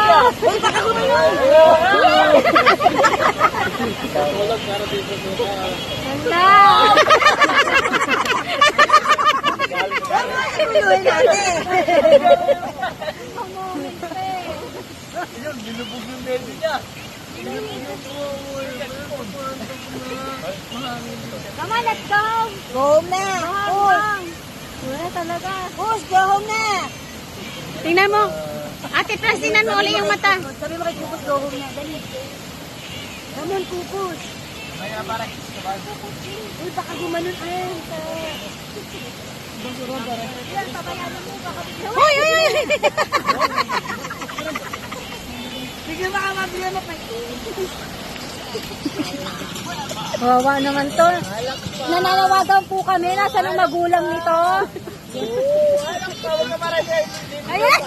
Uy, baka gumayon! Wala. Guluhin natin. Binubog yung baby niya. Come on, let's go. Go home na. Push. Wala talaga. Push, go home na. Tingnan mo. Ate Pras, tingnan mo ulit yung mata. Sabi mo kay Kupus, go home na. Dali. Ganun, Kupus. Kaya pare. Uy, baka gumanon. Ay, Hoy, hoy, hoy. bigyan baka mabigyan mo pa. Kawawa naman to. Nananawagan po kami. Nasaan ang magulang nito? Tawag ka para dyan. Ayan.